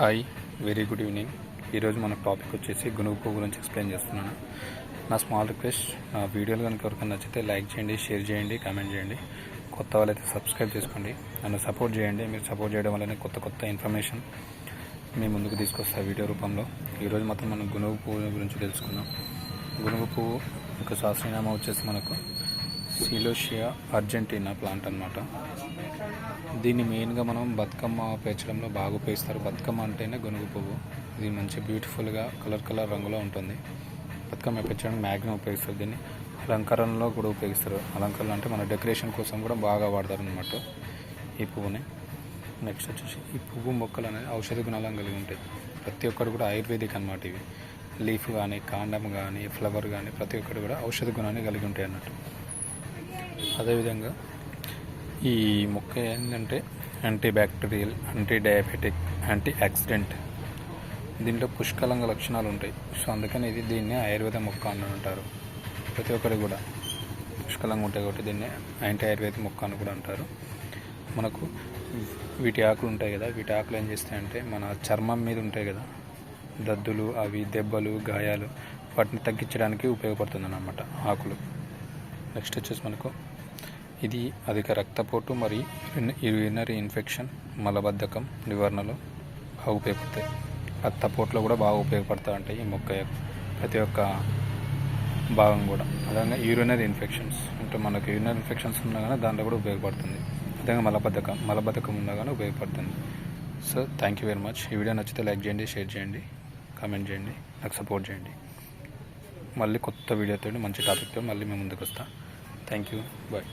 Hi, very good evening. ఈరోజు మన topic వచ్చేసి గునుగు పువ్వు గురించి ఎక్స్ప్లెయిన్ చేస్తున్నాను. నా స్మాల్ రిక్వెస్ట్, నా వీడియోలు కనుక ఎవరికైనా నచ్చితే లైక్ చేయండి, షేర్ చేయండి, కామెంట్ చేయండి. కొత్త వాళ్ళైతే సబ్స్క్రైబ్ చేసుకోండి, నన్ను సపోర్ట్ చేయండి. మీరు సపోర్ట్ చేయడం వల్లనే కొత్త ఇన్ఫర్మేషన్ మీ ముందుకు తీసుకొస్తా వీడియో రూపంలో. ఈరోజు మొత్తం మనం గునుగు పువ్వు గురించి తెలుసుకుందాం. గునుగు పువ్వు ఒక శాస్త్రీయనామం వచ్చేసి మనకు సిలోషియా అర్జెంటీనా ప్లాంట్ అన్నమాట. దీన్ని మెయిన్గా మనం బతుకమ్మ పేర్చడంలో బాగా ఉపయోగిస్తారు. బతుకమ్మ అంటేనే గునుగు పువ్వు. ఇది మంచి బ్యూటిఫుల్గా కలర్ రంగులో ఉంటుంది. బతుకమ్మ పేర్చడానికి మ్యాగ్జిమం ఉపయోగిస్తారు. దీన్ని అలంకరణలో కూడా ఉపయోగిస్తారు. అలంకరణ అంటే మన డెకరేషన్ కోసం కూడా బాగా వాడతారు అన్నమాట ఈ పువ్వుని. నెక్స్ట్ వచ్చేసి ఈ పువ్వు మొక్కలు అనేది ఔషధ గుణాలను కలిగి ఉంటాయి. ప్రతి ఒక్కరు కూడా ఆయుర్వేదిక్ అన్నమాట. ఇవి లీఫ్ కానీ, కాండం కానీ, ఫ్లవర్ కానీ ప్రతి ఒక్కరు కూడా ఔషధ గుణాన్ని కలిగి ఉంటాయి అన్నట్టు. అదేవిధంగా ఈ మొక్క ఏంటంటే anti bacterial, anti diabetic, anti oxidant. దీంట్లో పుష్కలంగా లక్షణాలు ఉంటాయి. సో అందుకని దీన్ని ఆయుర్వేద మొక్క అని అంటారు. ప్రతి ఒక్కరికి కూడా పుష్కలంగా ఉంటాయి కాబట్టి దీన్ని యాంటీ ఆయుర్వేద మొక్క అని కూడా అంటారు. మనకు వీటి ఆకులు ఉంటాయి కదా, వీటి ఆకులు ఏం చేస్తాయంటే మన చర్మం మీద ఉంటాయి కదా దద్దులు, అవి దెబ్బలు, గాయాలు, వాటిని తగ్గించడానికి ఉపయోగపడుతుంది అన్నమాట ఆకులు. నెక్స్ట్ వచ్చేసి మనకు ఇది అధిక రక్తపోటు మరియు యూరినరీ ఇన్ఫెక్షన్, మలబద్ధకం నివారణలో బాగా ఉపయోగపడతాయి. రక్తపోటులో కూడా బాగా ఉపయోగపడతా ఉంటాయి ఈ మొక్క ప్రతి ఒక్క భాగం కూడా. అదేవిధంగా యూరినరీ ఇన్ఫెక్షన్స్ అంటే మనకు యూరినరీ ఇన్ఫెక్షన్స్ ఉన్నా కానీ దాంట్లో కూడా ఉపయోగపడుతుంది. అదేవిధంగా మలబద్ధకం ఉన్నా కానీ ఉపయోగపడుతుంది. So thank you very much. ఈ వీడియో నచ్చితే లైక్ చేయండి, షేర్ చేయండి, కామెంట్ చేయండి, నాకు సపోర్ట్ చేయండి. మళ్ళీ కొత్త వీడియోతో మంచి టాపిక్తో మళ్ళీ మేము ముందుకు వస్తాను. Thank you, bye.